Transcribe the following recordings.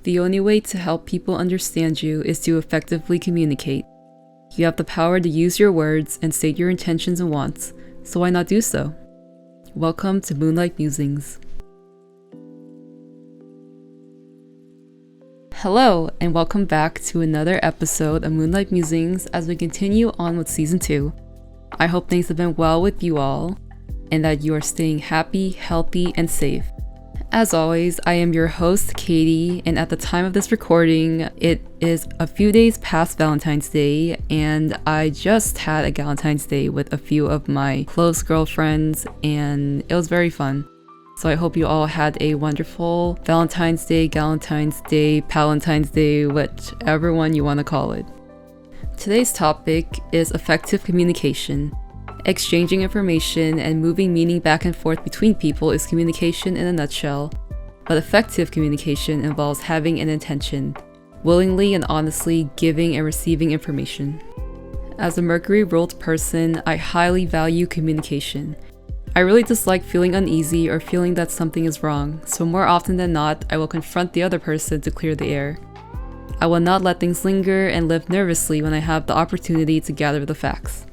The only way to help people understand you is to effectively communicate. You have the power to use your words and state your intentions and wants, so why not do so? Welcome to Moonlight Musings. Hello, and welcome back to another episode of Moonlight Musings as we continue on with Season 2. I hope things have been well with you all, and that you are staying happy, healthy, and safe. As always, I am your host, Katie, and at the time of this recording, it is a few days past Valentine's Day, and I just had a Valentine's Day with a few of my close girlfriends, and it was very fun. So I hope you all had a wonderful Valentine's Day, Galentine's Day, Palentine's Day, whichever one you want to call it. Today's topic is effective communication. Exchanging information and moving meaning back and forth between people is communication in a nutshell, but effective communication involves having an intention, willingly and honestly giving and receiving information. As a Mercury-ruled person, I highly value communication. I really dislike feeling uneasy or feeling that something is wrong, so more often than not, I will confront the other person to clear the air. I will not let things linger and live nervously when I have the opportunity to gather the facts.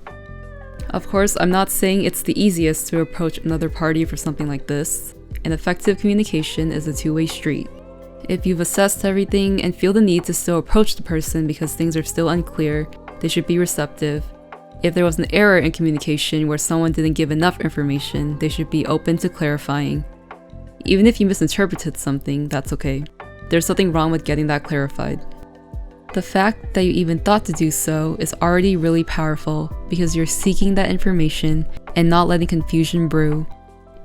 Of course, I'm not saying it's the easiest to approach another party for something like this, and effective communication is a two-way street. If you've assessed everything and feel the need to still approach the person because things are still unclear, they should be receptive. If there was an error in communication where someone didn't give enough information, they should be open to clarifying. Even if you misinterpreted something, that's okay. There's nothing wrong with getting that clarified. The fact that you even thought to do so is already really powerful because you're seeking that information and not letting confusion brew.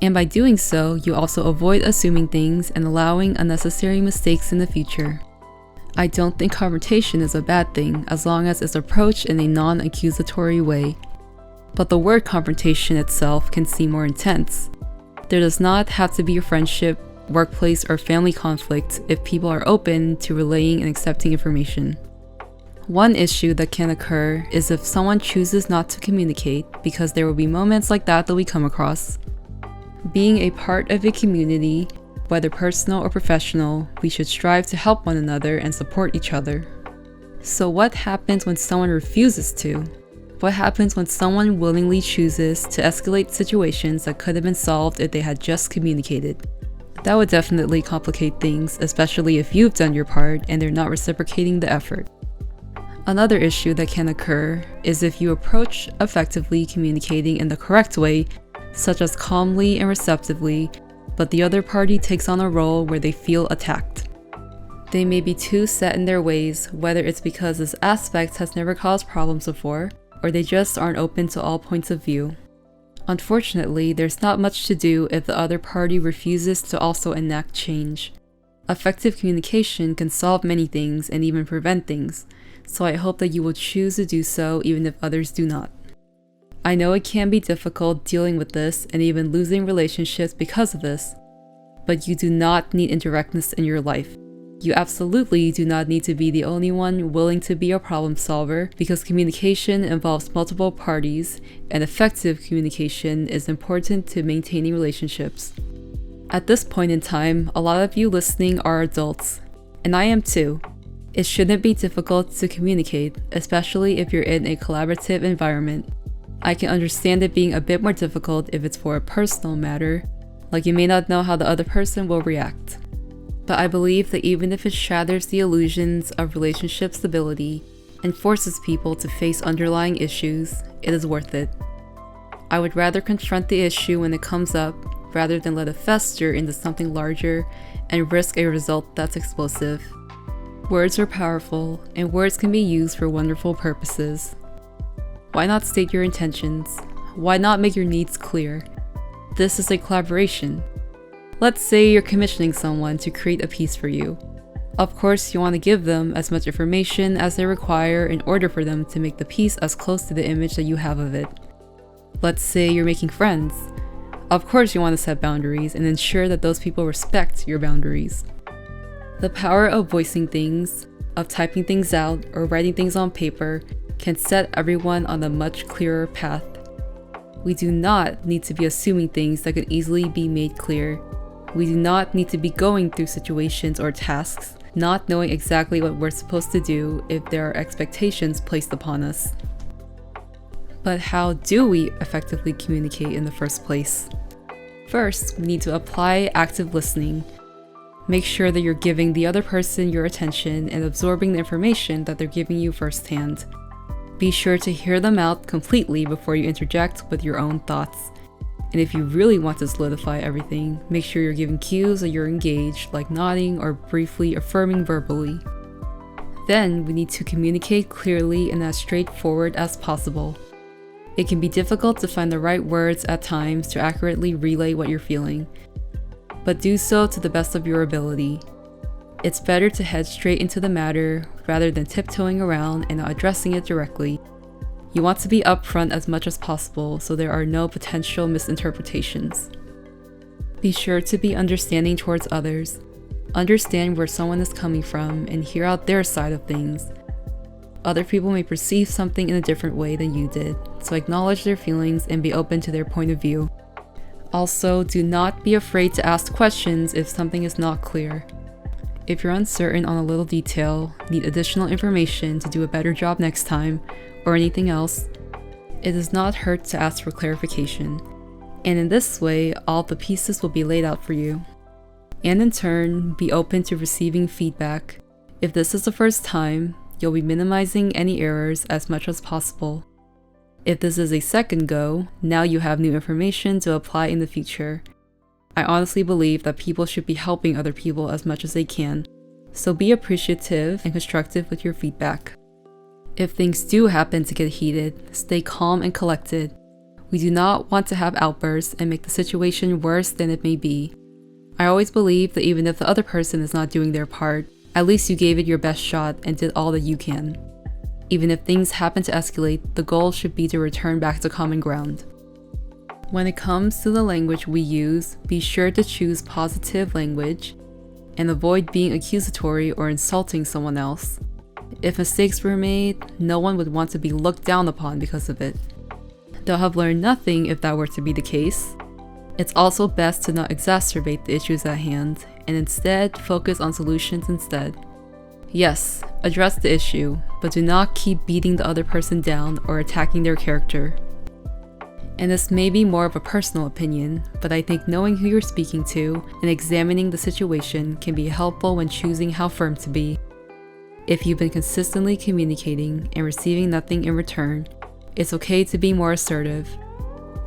And by doing so, you also avoid assuming things and allowing unnecessary mistakes in the future. I don't think confrontation is a bad thing as long as it's approached in a non-accusatory way. But the word confrontation itself can seem more intense. There does not have to be a friendship, workplace, or family conflict if people are open to relaying and accepting information. One issue that can occur is if someone chooses not to communicate, because there will be moments like that we come across. Being a part of a community, whether personal or professional, we should strive to help one another and support each other. So what happens when someone refuses to? What happens when someone willingly chooses to escalate situations that could have been solved if they had just communicated? That would definitely complicate things, especially if you've done your part and they're not reciprocating the effort. Another issue that can occur is if you approach effectively communicating in the correct way, such as calmly and receptively, but the other party takes on a role where they feel attacked. They may be too set in their ways, whether it's because this aspect has never caused problems before, or they just aren't open to all points of view. Unfortunately, there's not much to do if the other party refuses to also enact change. Effective communication can solve many things and even prevent things, so I hope that you will choose to do so even if others do not. I know it can be difficult dealing with this and even losing relationships because of this, but you do not need indirectness in your life. You absolutely do not need to be the only one willing to be a problem solver because communication involves multiple parties and effective communication is important to maintaining relationships. At this point in time, a lot of you listening are adults, and I am too. It shouldn't be difficult to communicate, especially if you're in a collaborative environment. I can understand it being a bit more difficult if it's for a personal matter, like you may not know how the other person will react. But I believe that even if it shatters the illusions of relationship stability and forces people to face underlying issues, it is worth it. I would rather confront the issue when it comes up rather than let it fester into something larger and risk a result that's explosive. Words are powerful, and words can be used for wonderful purposes. Why not state your intentions? Why not make your needs clear? This is a collaboration. Let's say you're commissioning someone to create a piece for you. Of course, you want to give them as much information as they require in order for them to make the piece as close to the image that you have of it. Let's say you're making friends. Of course, you want to set boundaries and ensure that those people respect your boundaries. The power of voicing things, of typing things out, or writing things on paper can set everyone on a much clearer path. We do not need to be assuming things that could easily be made clear. We do not need to be going through situations or tasks not knowing exactly what we're supposed to do if there are expectations placed upon us. But how do we effectively communicate in the first place? First, we need to apply active listening. Make sure that you're giving the other person your attention and absorbing the information that they're giving you firsthand. Be sure to hear them out completely before you interject with your own thoughts. And if you really want to solidify everything, make sure you're giving cues that you're engaged, like nodding or briefly affirming verbally. Then, we need to communicate clearly and as straightforward as possible. It can be difficult to find the right words at times to accurately relay what you're feeling, but do so to the best of your ability. It's better to head straight into the matter rather than tiptoeing around and not addressing it directly. You want to be upfront as much as possible so there are no potential misinterpretations. Be sure to be understanding towards others. Understand where someone is coming from and hear out their side of things. Other people may perceive something in a different way than you did, so acknowledge their feelings and be open to their point of view. Also, do not be afraid to ask questions if something is not clear. If you're uncertain on a little detail, need additional information to do a better job next time, or anything else, it does not hurt to ask for clarification. And in this way, all the pieces will be laid out for you. And in turn, be open to receiving feedback. If this is the first time, you'll be minimizing any errors as much as possible. If this is a second go, now you have new information to apply in the future. I honestly believe that people should be helping other people as much as they can, so be appreciative and constructive with your feedback. If things do happen to get heated, stay calm and collected. We do not want to have outbursts and make the situation worse than it may be. I always believe that even if the other person is not doing their part, at least you gave it your best shot and did all that you can. Even if things happen to escalate, the goal should be to return back to common ground. When it comes to the language we use, be sure to choose positive language and avoid being accusatory or insulting someone else. If mistakes were made, no one would want to be looked down upon because of it. They'll have learned nothing if that were to be the case. It's also best to not exacerbate the issues at hand and instead focus on solutions instead. Yes, address the issue, but do not keep beating the other person down or attacking their character. And this may be more of a personal opinion, but I think knowing who you're speaking to and examining the situation can be helpful when choosing how firm to be. If you've been consistently communicating and receiving nothing in return, it's okay to be more assertive.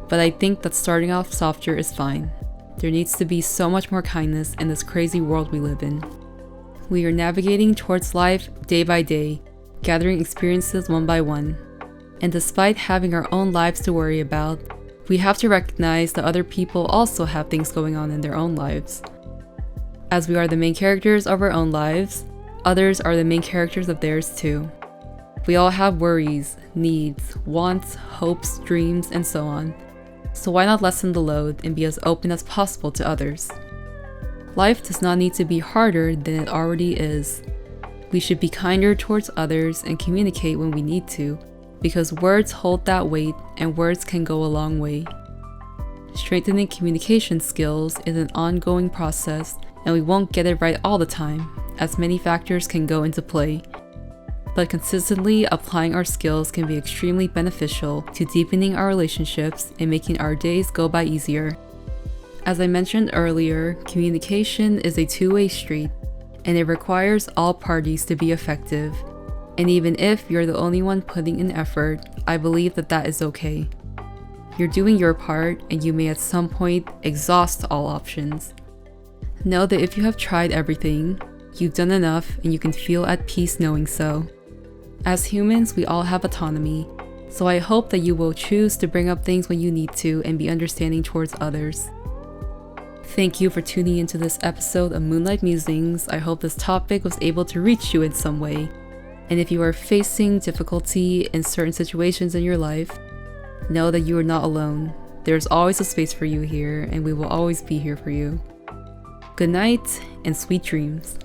But I think that starting off softer is fine. There needs to be so much more kindness in this crazy world we live in. We are navigating towards life day by day, gathering experiences one by one. And despite having our own lives to worry about, we have to recognize that other people also have things going on in their own lives. As we are the main characters of our own lives, others are the main characters of theirs too. We all have worries, needs, wants, hopes, dreams, and so on. So why not lessen the load and be as open as possible to others? Life does not need to be harder than it already is. We should be kinder towards others and communicate when we need to, because words hold that weight and words can go a long way. Strengthening communication skills is an ongoing process, and we won't get it right all the time, as many factors can go into play. But consistently applying our skills can be extremely beneficial to deepening our relationships and making our days go by easier. As I mentioned earlier, communication is a two-way street, and it requires all parties to be effective. And even if you're the only one putting in effort, I believe that that is okay. You're doing your part, and you may at some point exhaust all options. Know that if you have tried everything, you've done enough and you can feel at peace knowing so. As humans, we all have autonomy, so I hope that you will choose to bring up things when you need to and be understanding towards others. Thank you for tuning into this episode of Moonlight Musings. I hope this topic was able to reach you in some way. And if you are facing difficulty in certain situations in your life, know that you are not alone. There's always a space for you here, and we will always be here for you. Good night and sweet dreams.